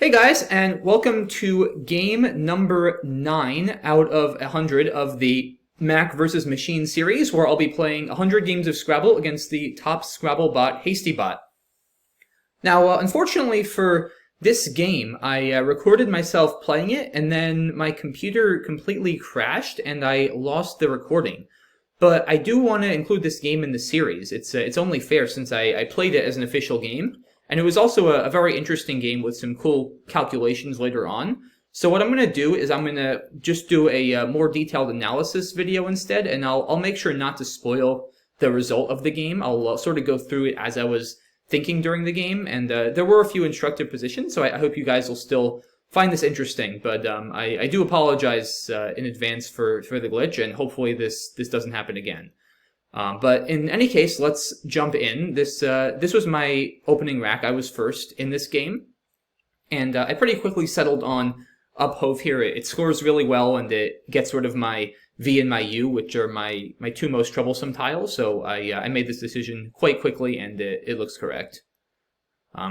Hey guys, and welcome to game number 9 out of 100 of the Mac versus Machine series, where I'll be playing 100 games of Scrabble against the top Scrabble bot, HastyBot. Now, unfortunately for this game, I recorded myself playing it, and then my computer completely crashed, and I lost the recording. But I do want to include this game in the series. It's only fair since I played it as an official game. And it was also a very interesting game with some cool calculations later on. So what I'm going to do is I'm going to just do a more detailed analysis video instead, and I'll make sure not to spoil the result of the game. I'll sort of go through it as I was thinking during the game, and there were a few instructive positions, so I hope you guys will still find this interesting. But I do apologize in advance for the glitch, and hopefully this doesn't happen again. But in any case, let's jump in. This was my opening rack. I was first in this game, and I pretty quickly settled on up Hove here. It scores really well, and it gets rid of my V and my U, which are my two most troublesome tiles. So I made this decision quite quickly, and it looks correct.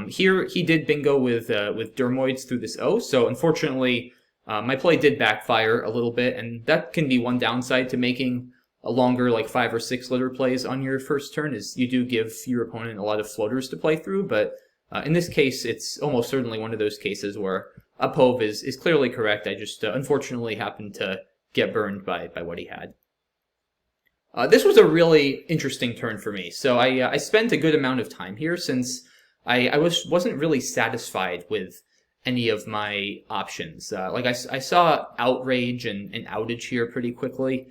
Here he did bingo with dermoids through this O. So unfortunately, my play did backfire a little bit, and that can be one downside to making a longer, like 5 or 6 litter plays on your first turn, is you do give your opponent a lot of floaters to play through, but in this case, it's almost certainly one of those cases where up Hove is clearly correct. I just unfortunately happened to get burned by what he had. This was a really interesting turn for me, so I spent a good amount of time here since I wasn't really satisfied with any of my options. Like I saw Outrage and Outage here pretty quickly,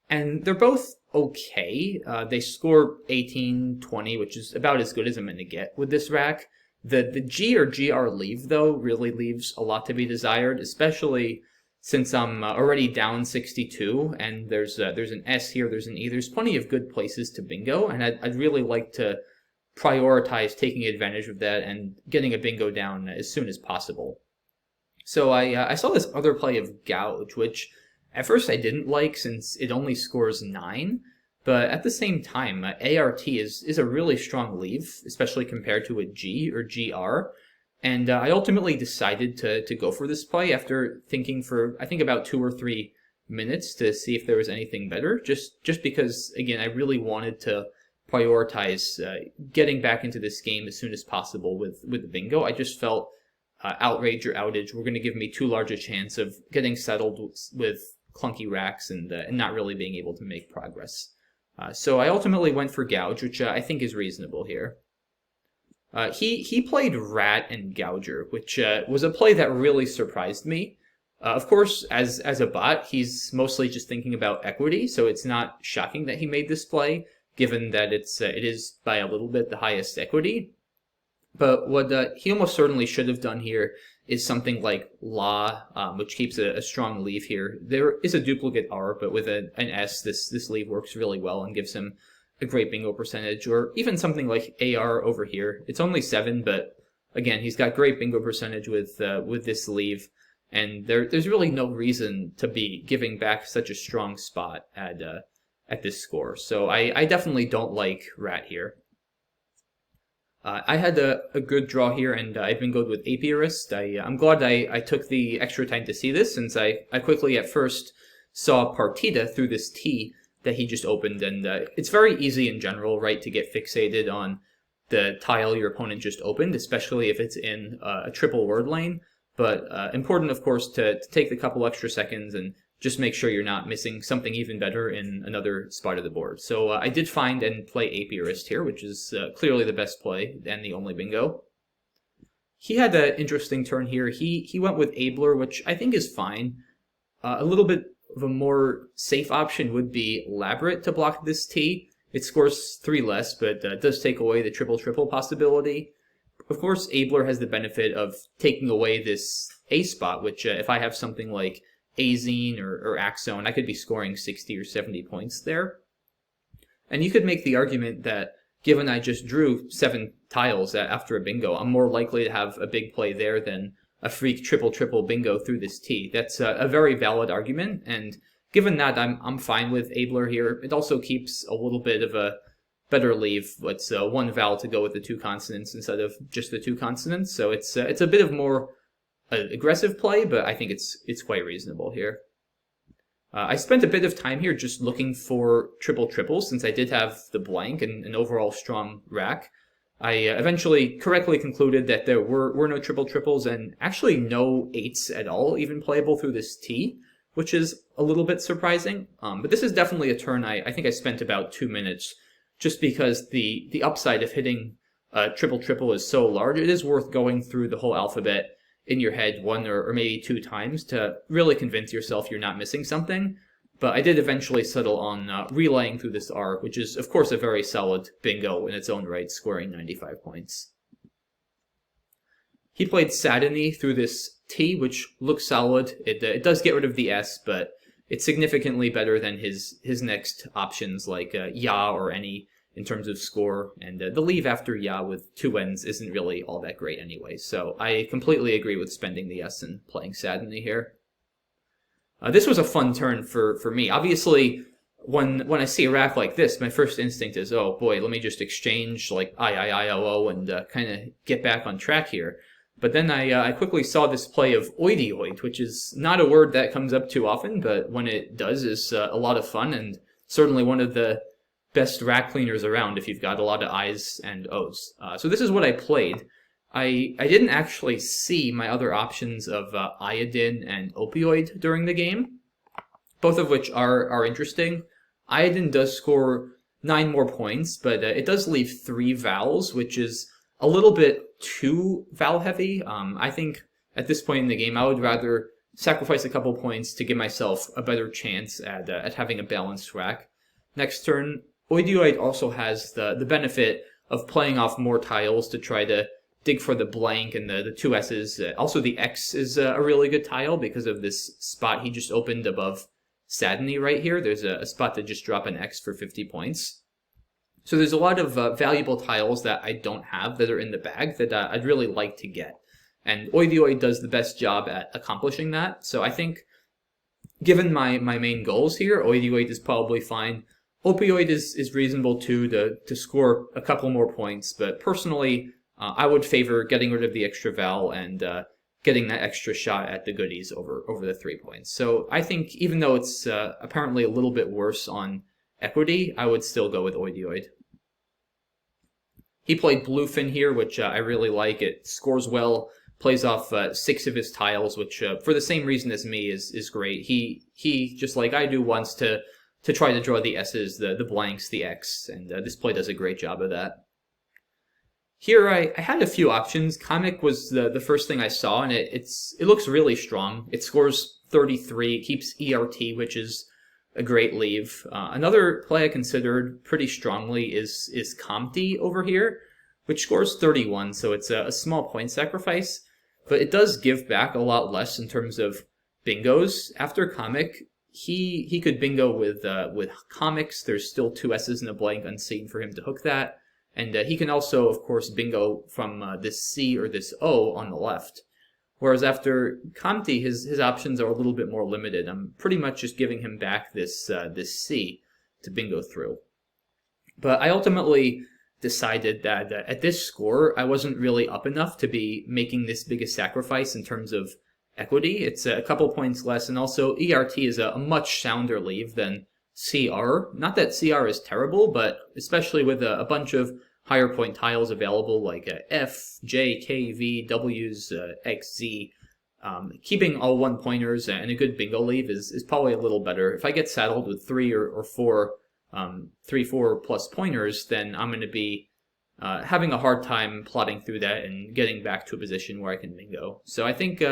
and they're both okay. They score 18, 20, which is about as good as I'm going to get with this rack. The G or GR leave, though, really leaves a lot to be desired, especially since I'm already down 62, and there's an S here, there's an E. There's plenty of good places to bingo, and I'd really like to prioritize taking advantage of that and getting a bingo down as soon as possible. So I saw this other play of Gouge, which at first I didn't like since it only scores 9, but at the same time, ART is a really strong leave, especially compared to a G or GR, and I ultimately decided to go for this play after thinking for, I think, about 2 or 3 minutes to see if there was anything better, just because, again, I really wanted to prioritize getting back into this game as soon as possible with the bingo. I just felt Outrage or Outage were going to give me too large a chance of getting settled with clunky racks and not really being able to make progress. So I ultimately went for Gouge, which I think is reasonable here. He played Rat and Gouger, which was a play that really surprised me. Of course, as a bot, he's mostly just thinking about equity, so it's not shocking that he made this play, given that it is by a little bit the highest equity. But what he almost certainly should have done here is something like La, which keeps a strong leave here. There is a duplicate R, but with an S, this leave works really well and gives him a great bingo percentage, or even something like AR over here. It's only 7, but again, he's got great bingo percentage with this leave, and there's really no reason to be giving back such a strong spot at this score. So I definitely don't like Rat here. I had a good draw here, and I've been good with Apiarist. I'm glad I took the extra time to see this, since I quickly at first saw Partita through this T that he just opened, and it's very easy in general, right, to get fixated on the tile your opponent just opened, especially if it's in a triple word lane. But important, of course, to take the couple extra seconds and just make sure you're not missing something even better in another spot of the board. So I did find and play Apiarist here, which is clearly the best play and the only bingo. He had an interesting turn here. He went with Abler, which I think is fine. A little bit of a more safe option would be Labrat to block this T. It scores 3 less, but does take away the triple-triple possibility. Of course, Abler has the benefit of taking away this A spot, which if I have something like Azine or Axone, I could be scoring 60 or 70 points there. And you could make the argument that given I just drew 7 tiles after a bingo, I'm more likely to have a big play there than a freak triple-triple bingo through this T. That's a very valid argument, and given that I'm fine with Abler here, it also keeps a little bit of a better leave. It's 1 vowel to go with the 2 consonants instead of just the 2 consonants, so it's a bit of more an aggressive play, but I think it's quite reasonable here. I spent a bit of time here just looking for triple triples since I did have the blank and an overall strong rack. I eventually correctly concluded that there were no triple triples and actually no 8s at all even playable through this T, which is a little bit surprising. But this is definitely a turn I think I spent about 2 minutes just because the upside of hitting triple triple is so large. It is worth going through the whole alphabet in your head 1 or maybe 2 times to really convince yourself you're not missing something. But I did eventually settle on relaying through this R, which is, of course, a very solid bingo in its own right, scoring 95 points. He played Sadony through this T, which looks solid. It does get rid of the S, but it's significantly better than his next options like Ya or Any in terms of score. And the leave after Ya with 2 Ns isn't really all that great anyway. So I completely agree with spending the S and playing Sadony here. This was a fun turn for me. Obviously, when I see a rack like this, my first instinct is, oh boy, let me just exchange like I-O-O and kind of get back on track here. But then I quickly saw this play of oidioid, which is not a word that comes up too often, but when it does, is a lot of fun and certainly one of the best rack cleaners around if you've got a lot of I's and O's. So this is what I played. I didn't actually see my other options of iodine and opioid during the game, both of which are interesting. Iodine does score 9 more points, but it does leave 3 vowels, which is a little bit too vowel heavy. I think at this point in the game, I would rather sacrifice a couple points to give myself a better chance at having a balanced rack. Next turn, oidioid also has the benefit of playing off more tiles to try to dig for the blank and the 2 S's. Also, the X is a really good tile because of this spot he just opened above Sadony right here. There's a spot to just drop an X for 50 points. So there's a lot of valuable tiles that I don't have that are in the bag that I'd really like to get. And oidioid does the best job at accomplishing that. So I think, given my main goals here, oidioid is probably fine. Opioid is reasonable too to score a couple more points, but personally, I would favor getting rid of the extra vowel and getting that extra shot at the goodies over the 3 points. So I think even though it's apparently a little bit worse on equity, I would still go with oidioid. He played bluefin here, which I really like. It scores well, plays off 6 of his tiles, which for the same reason as me is great. He just like I do wants to try to draw the S's, the blanks, the X, and this play does a great job of that. Here I had a few options. Comic was the first thing I saw, and it looks really strong. It scores 33, it keeps ERT, which is a great leave. Another play I considered pretty strongly is Comte over here, which scores 31, so it's a small point sacrifice, but it does give back a lot less in terms of bingos. After Comic, he could bingo with Comics. There's still 2 S's in a blank unseen for him to hook that. And he can also, of course, bingo from this C or this O on the left. Whereas after Comte, his options are a little bit more limited. I'm pretty much just giving him back this C to bingo through. But I ultimately decided that at this score, I wasn't really up enough to be making this big a sacrifice in terms of equity. It's a couple points less, and also ERT is a much sounder leave than CR. Not that CR is terrible, but especially with a bunch of higher point tiles available like F, J, K, V, W's, X, Z, keeping all 1-pointers and a good bingo leave is probably a little better. If I get saddled with 3 or 4, 4 plus pointers, then I'm going to be having a hard time plotting through that and getting back to a position where I can bingo. So I think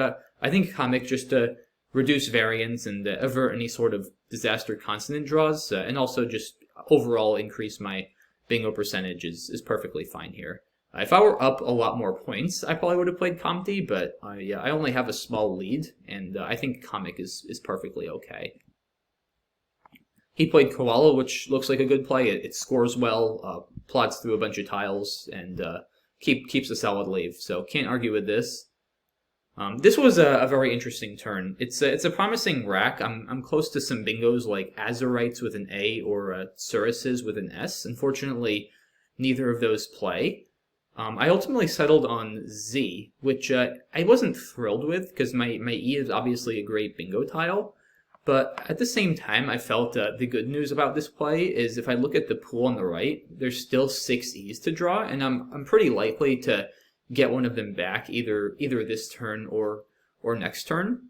Comic, just to reduce variance and avert any sort of disaster consonant draws, and also just overall increase my bingo percentage is perfectly fine here. If I were up a lot more points, I probably would have played Comte, but I only have a small lead, and I think Comic is perfectly okay. He played Koala, which looks like a good play. It scores well, plots through a bunch of tiles, and keeps a solid leave, so can't argue with this. This was a very interesting turn. It's a promising rack. I'm close to some bingos like Azurites with an A or Suruses with an S. Unfortunately, neither of those play. I ultimately settled on Z, which I wasn't thrilled with because my E is obviously a great bingo tile. But at the same time, I felt the good news about this play is if I look at the pool on the right, there's still 6 E's to draw, and I'm pretty likely to get one of them back either this turn or next turn.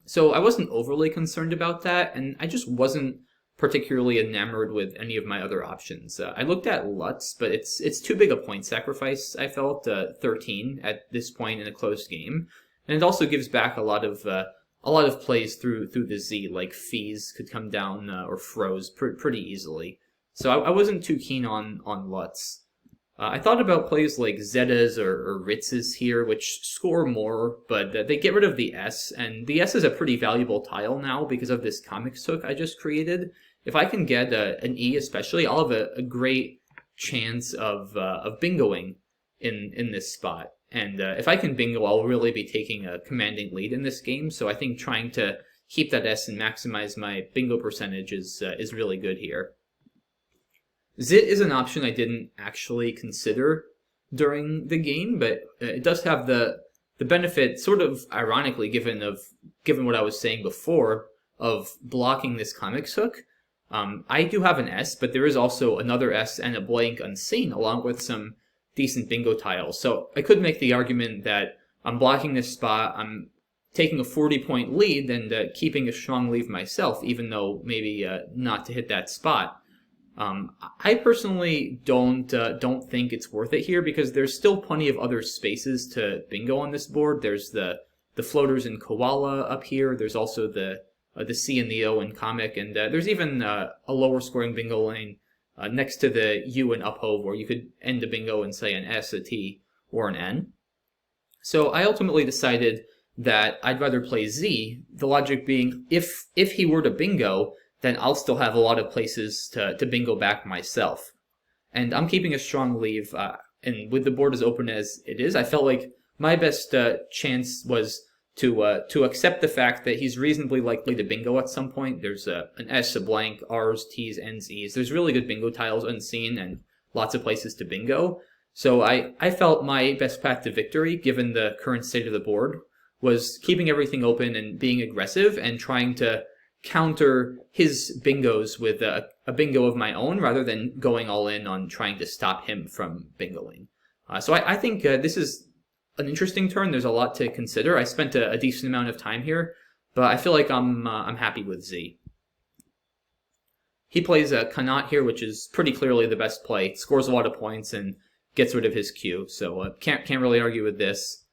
So I wasn't overly concerned about that, and I just wasn't particularly enamored with any of my other options. I looked at Lutz, but it's too big a point sacrifice, I felt, 13 at this point in a close game. And it also gives back a lot of plays through the Z, like fees could come down or froze pretty easily. So I wasn't too keen on Lutz. I thought about plays like Zetas or Ritzes here, which score more, but they get rid of the S, and the S is a pretty valuable tile now because of this comics hook I just created. If I can get an E especially, I'll have a great chance of bingoing in this spot. And if I can bingo, I'll really be taking a commanding lead in this game, so I think trying to keep that S and maximize my bingo percentage is really good here. Zit is an option I didn't actually consider during the game, but it does have the benefit, sort of ironically, given what I was saying before, of blocking this comics hook. I do have an S, but there is also another S and a blank unseen, along with some decent bingo tiles. So I could make the argument that I'm blocking this spot, I'm taking a 40-point lead, and keeping a strong lead myself, even though maybe not to hit that spot. I personally don't think it's worth it here because there's still plenty of other spaces to bingo on this board. There's the floaters in Koala up here. There's also the C and the O in Comic, and there's even a lower scoring bingo lane next to the U and Uphove, where you could end a bingo and say an S, a T, or an N. So I ultimately decided that I'd rather play Z, the logic being if he were to bingo, then I'll still have a lot of places to bingo back myself. And I'm keeping a strong lead, and with the board as open as it is, I felt like my best chance was to accept the fact that he's reasonably likely to bingo at some point. There's an S, a blank, R's, T's, N's, E's. There's really good bingo tiles unseen and lots of places to bingo. So I felt my best path to victory, given the current state of the board, was keeping everything open and being aggressive and trying to counter his bingos with a bingo of my own rather than going all in on trying to stop him from bingoing. So I think this is an interesting turn. There's a lot to consider. I spent a decent amount of time here, but I feel like I'm happy with Z. He plays a Kanat here, which is pretty clearly the best play. Scores a lot of points and gets rid of his Q, so can't really argue with this.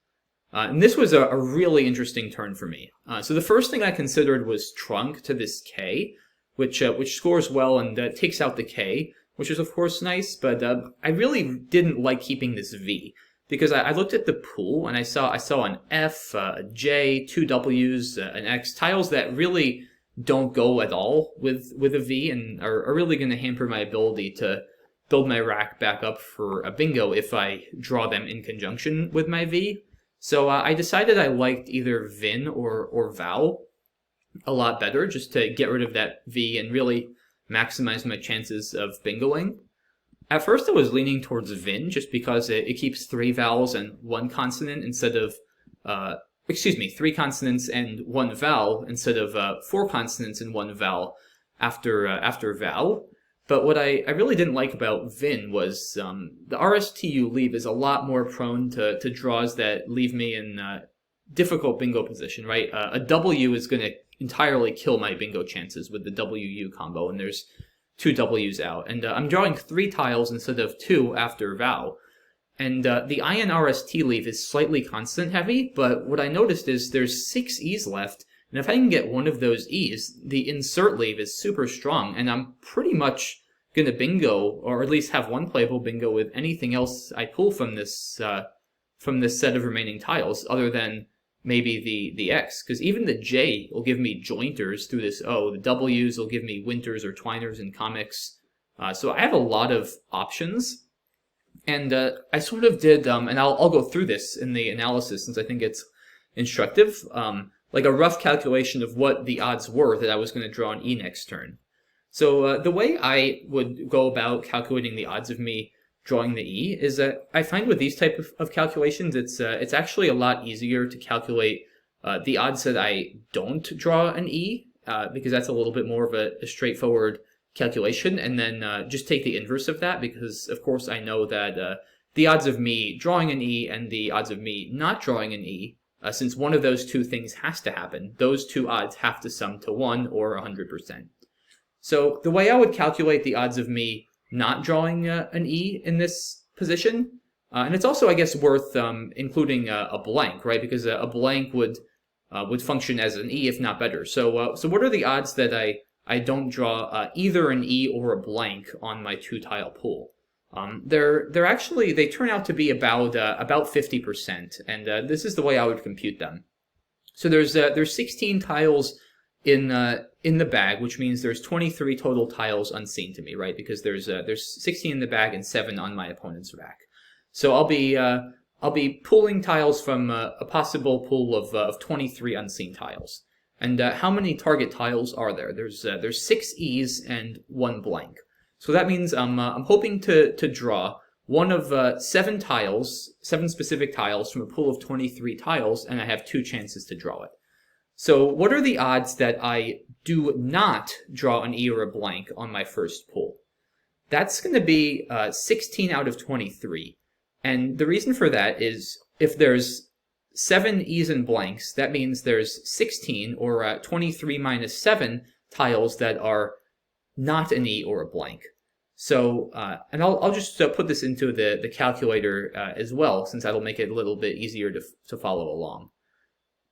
And this was a really interesting turn for me. So the first thing I considered was Trunk to this K, which scores well and takes out the K, which is of course nice, but I really didn't like keeping this V, because I looked at the pool and I saw an F, a J, 2 W's, an X, tiles that really don't go at all with a V and are really going to hamper my ability to build my rack back up for a bingo if I draw them in conjunction with my V. So I decided I liked either Vin or Val a lot better, just to get rid of that V and really maximize my chances of bingoing. At first I was leaning towards Vin, just because it keeps 3 vowels and 1 consonant instead of, 3 consonants and 1 vowel instead of 4 consonants and 1 vowel after vowel. But what I really didn't like about Vin was the RSTU leave is a lot more prone to draws that leave me in difficult bingo position, right? A W is going to entirely kill my bingo chances with the WU combo, and there's 2 W's out. And I'm drawing 3 tiles instead of 2 after Vow. And the INRST leave is slightly consonant heavy, but what I noticed is there's 6 E's left, and if I can get one of those E's, the insert leave is super strong, and I'm pretty much going to bingo, or at least have one playable bingo with anything else I pull from this set of remaining tiles, other than maybe the X, because even the J will give me jointers through this O. The W's will give me winters or twiners in comics. So I have a lot of options, and I sort of did, and I'll go through this in the analysis since I think it's instructive, like a rough calculation of what the odds were that I was going to draw an E next turn. So the way I would go about calculating the odds of me drawing the E is that I find with these type of calculations, it's actually a lot easier to calculate the odds that I don't draw an E, because that's a little bit more of a straightforward calculation, and then just take the inverse of that, because of course I know that the odds of me drawing an E and the odds of me not drawing an E, since one of those two things has to happen, those two odds have to sum to 1 or 100%. So the way I would calculate the odds of me not drawing an E in this position, and it's also, I guess, worth including a blank, right? Because a blank would function as an E, if not better. So what are the odds that I don't draw either an E or a blank on my 2-tile pool? They're actually, they turn out to be about 50%, and this is the way I would compute them. So there's 16 tiles in the bag, which means there's 23 total tiles unseen to me, right? Because there's 16 in the bag and 7 on my opponent's rack. So I'll be pulling tiles from a possible pool of 23 unseen tiles. And how many target tiles are there? There's 6 E's and 1 blank. So that means I'm hoping to draw one of 7 tiles, 7 specific tiles from a pool of 23 tiles, and I have 2 chances to draw it. So what are the odds that I do not draw an E or a blank on my first pull? That's going to be 16 out of 23. And the reason for that is if there's 7 E's and blanks, that means there's 16, or 23 minus 7 tiles that are not an E or a blank. So, and I'll just put this into the calculator as well, since that'll make it a little bit easier to follow along.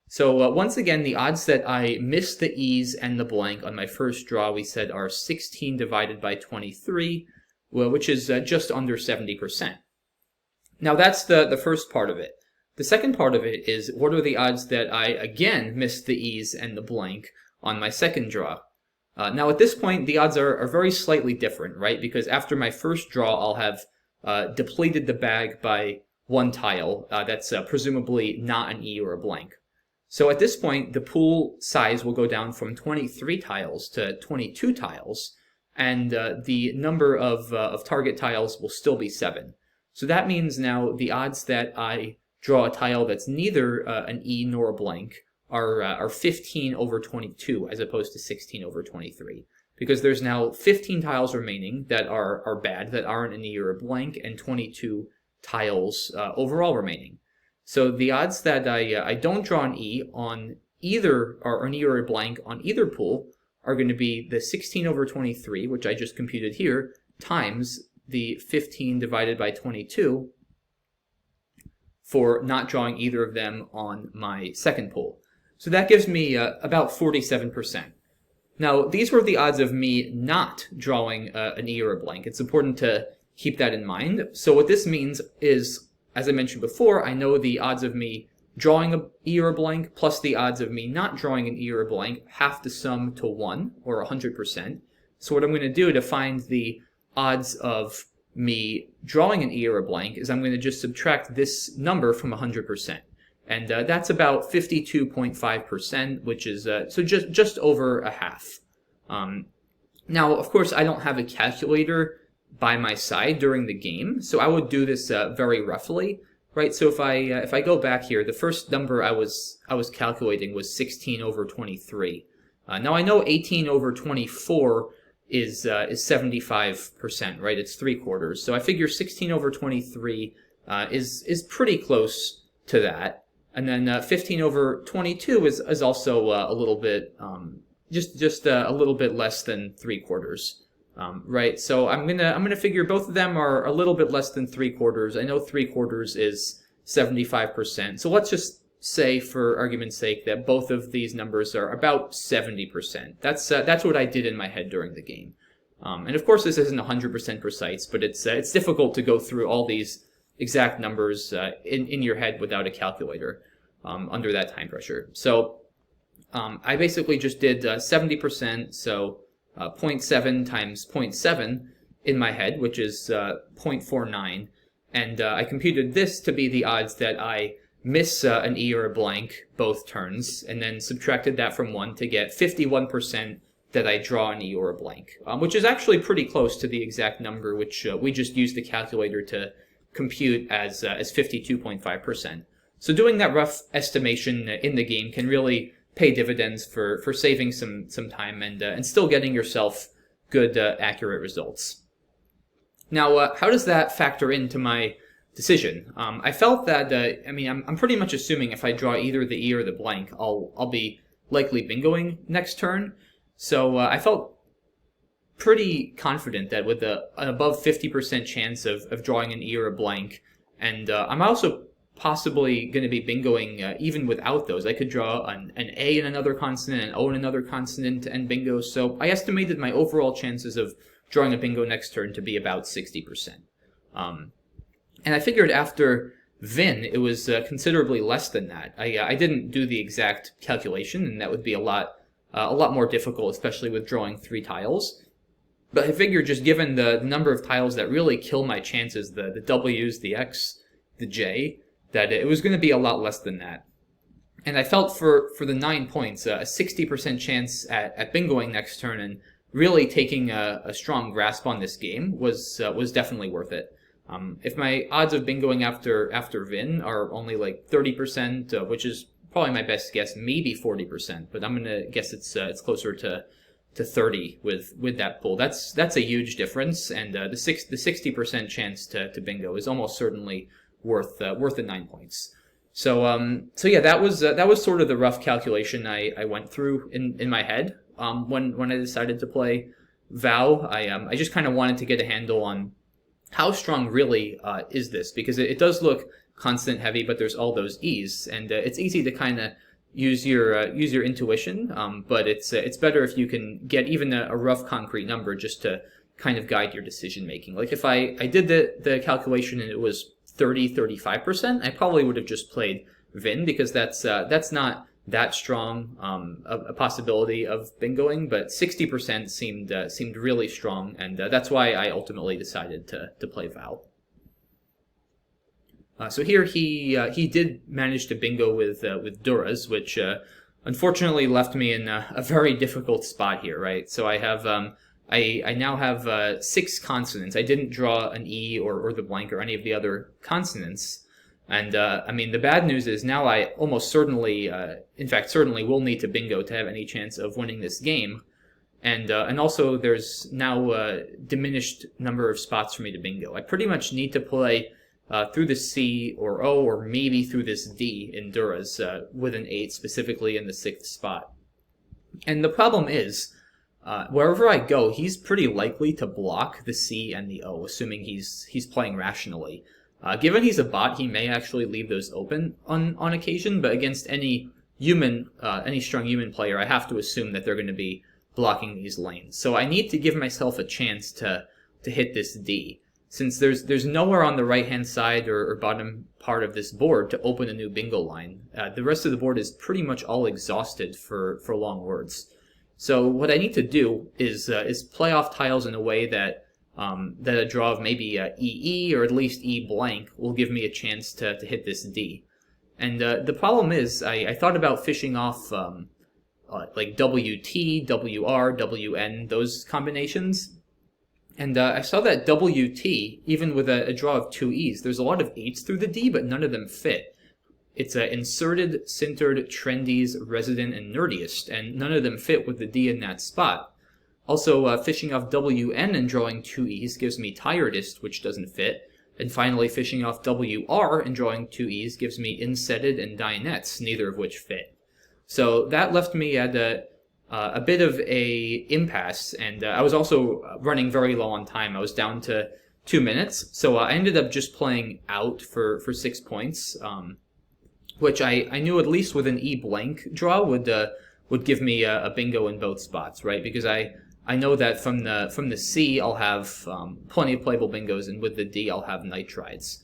So once again, the odds that I miss the E's and the blank on my first draw, we said, are 16 divided by 23, well, which is just under 70%. Now that's the first part of it. The second part of it is, what are the odds that I again miss the E's and the blank on my second draw? Now at this point, the odds are very slightly different, right? Because after my first draw, I'll have depleted the bag by 1 tile. That's presumably not an E or a blank. So at this point, the pool size will go down from 23 tiles to 22 tiles, and the number of target tiles will still be 7. So that means now the odds that I draw a tile that's neither an E nor a blank are 15 over 22 as opposed to 16 over 23. Because there's now 15 tiles remaining that are bad, that aren't an E or a blank, and 22 tiles overall remaining. So the odds that I don't draw an E on either, or an E or a blank on either pool, are going to be the 16 over 23, which I just computed here, times the 15 divided by 22 for not drawing either of them on my second pool. So that gives me about 47%. Now, these were the odds of me not drawing an E or a blank. It's important to keep that in mind. So what this means is, as I mentioned before, I know the odds of me drawing an E or a blank plus the odds of me not drawing an E or a blank have to sum to 1, or 100%. So what I'm going to do to find the odds of me drawing an E or a blank is I'm going to just subtract this number from 100%. And that's about 52.5%, which is so just over a half. Now, of course, I don't have a calculator by my side during the game, so I would do this very roughly, right? So if I go back here, the first number I was calculating was 16 over 23. Now I know 18 over 24 is 75%, right? It's 3/4. So I figure 16 over 23 is pretty close to that. And then 15 over 22 is also a little bit, just a little bit less than 3/4, right? So I'm gonna figure both of them are a little bit less than 3/4. I know 3/4 is 75%. So let's just say, for argument's sake, that both of these numbers are about 70%. That's what I did in my head during the game. And of course, this isn't 100% precise, but it's difficult to go through all these exact numbers in your head without a calculator under that time pressure. So I basically just did 70%, so 0.7 times 0.7 in my head, which is 0.49, and I computed this to be the odds that I miss an E or a blank both turns, and then subtracted that from 1 to get 51% that I draw an E or a blank, which is actually pretty close to the exact number which we just used the calculator to compute as 52.5%. So doing that rough estimation in the game can really pay dividends for saving some time and still getting yourself good accurate results. Now, how does that factor into my decision? I felt that I'm pretty much assuming if I draw either the E or the blank, I'll be likely bingoing next turn. So I felt pretty confident that with an above 50% chance of drawing an E or a blank, and I'm also possibly going to be bingoing even without those. I could draw an A in another consonant, an O in another consonant, and bingo. So I estimated my overall chances of drawing a bingo next turn to be about 60%. And I figured after Vin, it was considerably less than that. I didn't do the exact calculation, and that would be a lot more difficult, especially with drawing 3 tiles. But I figured just given the number of tiles that really kill my chances, the W's, the X, the J, that it was going to be a lot less than that. And I felt for the 9 points, a 60% chance at bingoing next turn and really taking a strong grasp on this game was definitely worth it. If my odds of bingoing after Vin are only like 30%, which is probably my best guess, maybe 40%, but I'm gonna guess it's closer to 30 with that pull. That's a huge difference, and the 60% chance to bingo is almost certainly worth the 9 points. So yeah, that was sort of the rough calculation I went through in my head when I decided to play Vow. I just kind of wanted to get a handle on how strong really is this, because it does look consonant heavy, but there's all those E's, and it's easy to kind of use your intuition, but it's better if you can get even a rough concrete number just to kind of guide your decision making. Like if I did the calculation and it was 35%, I probably would have just played Vin, because that's not that strong a possibility of bingoing, but 60% seemed really strong, and that's why I ultimately decided to play Vow. So here he did manage to bingo with Duras, which unfortunately left me in a very difficult spot here, right? So I have I now have 6 consonants. I didn't draw an E or the blank or any of the other consonants. And I mean, the bad news is now I almost certainly, in fact, certainly will need to bingo to have any chance of winning this game. And also there's now a diminished number of spots for me to bingo. I pretty much need to play through the C or O or maybe through this D in Duras with an 8, specifically in the 6th spot. And the problem is, wherever I go, he's pretty likely to block the C and the O, assuming he's playing rationally. Given he's a bot, he may actually leave those open on occasion, but against any strong human player, I have to assume that they're going to be blocking these lanes. So I need to give myself a chance to hit this D. Since there's nowhere on the right-hand side or bottom part of this board to open a new bingo line, the rest of the board is pretty much all exhausted for long words. So what I need to do is play off tiles in a way that a draw of maybe EE or at least E blank will give me a chance to hit this D. And the problem is I thought about fishing off like WT, WR, WN, those combinations. And I saw that WT, even with a draw of 2 E's, there's a lot of 8s through the D, but none of them fit. It's inserted, sintered, trendies, resident, and nerdiest, and none of them fit with the D in that spot. Also, fishing off WN and drawing 2 E's gives me tiredest, which doesn't fit. And finally, fishing off WR and drawing 2 E's gives me insetted and dinettes, neither of which fit. So that left me at a bit of a impasse, and I was also running very low on time. I was down to 2 minutes, so I ended up just playing out for 6 points, which I knew at least with an E blank draw would give me a bingo in both spots, right? Because I know that from the C I'll have plenty of playable bingos, and with the D I'll have nitrides.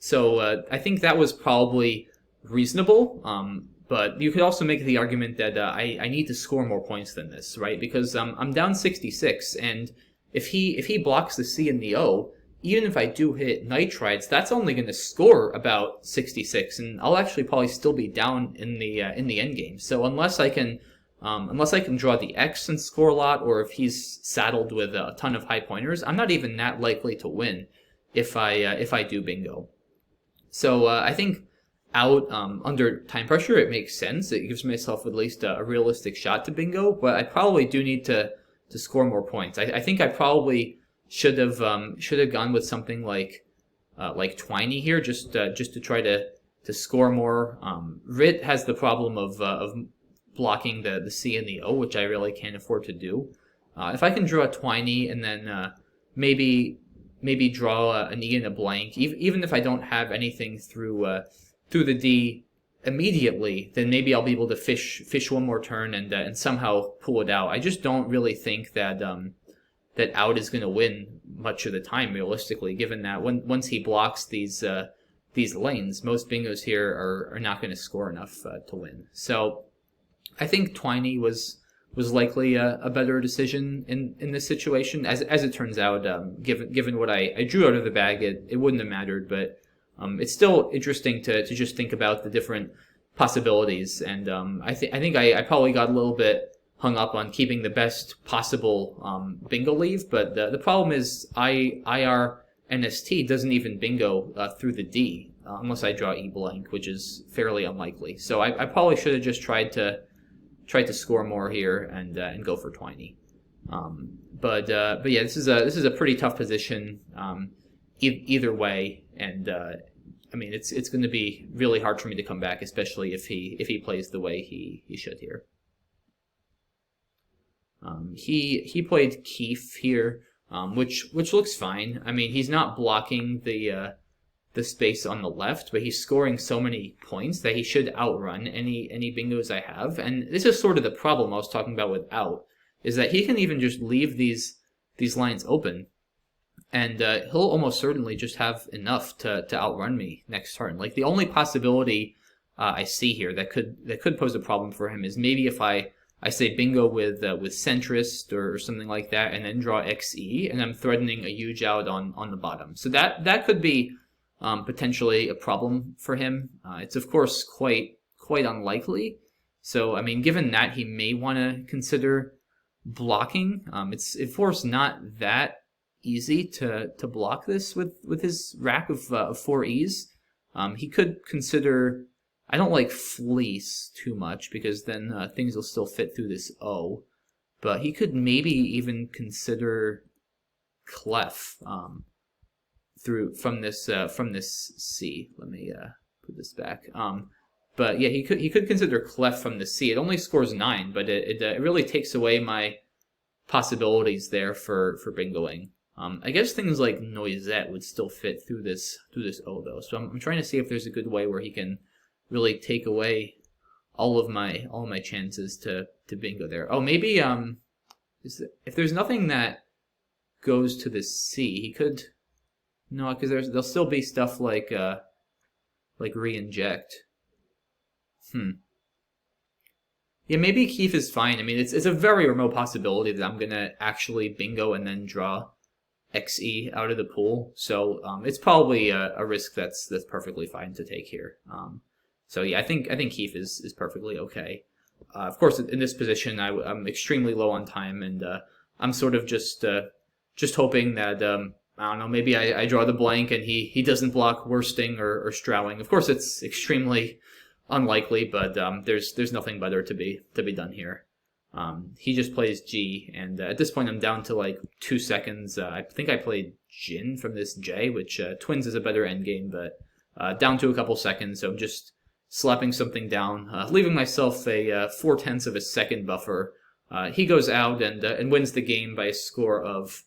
So I think that was probably reasonable. But you could also make the argument that I need to score more points than this, right? Because I'm down 66, and if he blocks the C and the O, even if I do hit nitrides, that's only going to score about 66, and I'll actually probably still be down in the end game. So unless I can unless I can draw the X and score a lot, or if he's saddled with a ton of high pointers, I'm not even that likely to win if I do bingo. So I think out under time pressure, it makes sense. It gives myself at least a realistic shot to bingo, but I probably do need to score more points. I think I probably should have gone with something like Twiney here, just to try to score more. Rit has the problem of blocking the C and the O, which I really can't afford to do. If I can draw a Twiney and then maybe draw an E and a blank, even if I don't have anything through the D immediately, then maybe I'll be able to fish one more turn and somehow pull it out. I just don't really think that that out is going to win much of the time realistically, given that once he blocks these lanes, most bingos here are not going to score enough to win. So I think Twiney was likely a better decision in this situation. As it turns out, given what I drew out of the bag, it wouldn't have mattered. But it's still interesting to just think about the different possibilities. And I think I probably got a little bit hung up on keeping the best possible bingo leave. But the problem is IR NST doesn't even bingo through the D unless I draw E blank, which is fairly unlikely. So I probably should have just tried to score more here and go for Twiney. But yeah, this is a pretty tough position either way, and I mean it's going to be really hard for me to come back, especially if he plays the way he should here. He played Keefe here, which looks fine. I mean, he's not blocking the space on the left, but he's scoring so many points that he should outrun any bingos I have. And this is sort of the problem I was talking about with out, is that he can even just leave these lines open, and he'll almost certainly just have enough to outrun me next turn. Like the only possibility I see here that could pose a problem for him is maybe if I say bingo with centrist or something like that, and then draw XE, and I'm threatening a huge out on the bottom. So that could be potentially a problem for him. It's of course quite unlikely. So I mean, given that, he may want to consider blocking. It's of course not that easy to block this with his rack of 4 E's. He could consider. I don't like fleece too much because then things will still fit through this O, but he could maybe even consider clef from this C. Let me put this back. But yeah, he could consider clef from the C. It only scores 9, but it really takes away my possibilities there for bingoing. I guess things like noisette would still fit through this O though. So I'm trying to see if there's a good way where he can really take away all of my chances to bingo there. Oh, maybe if there's nothing that goes to the C, he could. No, because there'll still be stuff like re-inject. Yeah, maybe Keefe is fine. I mean, it's a very remote possibility that I'm gonna actually bingo and then draw XE out of the pool. So it's probably a risk that's perfectly fine to take here. So yeah, I think Keefe is perfectly okay. Of course, in this position, I'm extremely low on time, and I'm sort of just hoping that I don't know, maybe I draw the blank and he doesn't block worsting or strowing. Of course, it's extremely unlikely, but there's nothing better to be done here. He just plays G, and at this point I'm down to like 2 seconds. I think I played Jin from this J, which twins is a better endgame, but down to a couple seconds, so I'm just slapping something down, leaving myself a 4/10 of a second buffer. He goes out and wins the game by a score of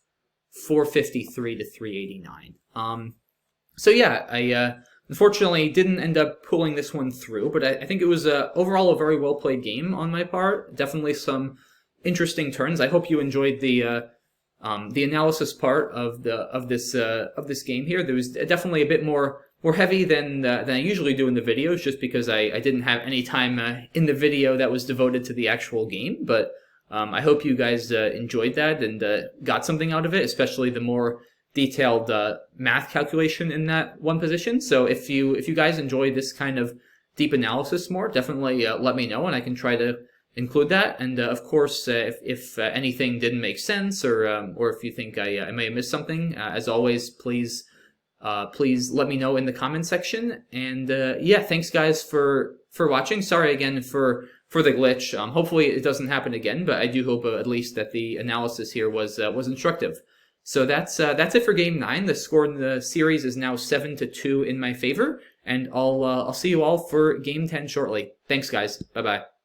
453 to 389. So yeah, I unfortunately didn't end up pulling this one through, but I think it was overall a very well played game on my part. Definitely some interesting turns. I hope you enjoyed the analysis part of this game here. There was definitely a bit more heavy than I usually do in the videos, just because I didn't have any time in the video that was devoted to the actual game. But I hope you guys enjoyed that and got something out of it, especially the more detailed math calculation in that one position. So if you guys enjoy this kind of deep analysis more, definitely let me know, and I can try to include that. And of course, if anything didn't make sense, or if you think I may have missed something, as always, please let me know in the comment section. And yeah, thanks guys for watching. Sorry again for the glitch. Hopefully it doesn't happen again, but I do hope at least that the analysis here was instructive. So that's it for game 9. The score in the series is now 7-2 in my favor, and I'll see you all for game 10 shortly. Thanks guys. Bye bye.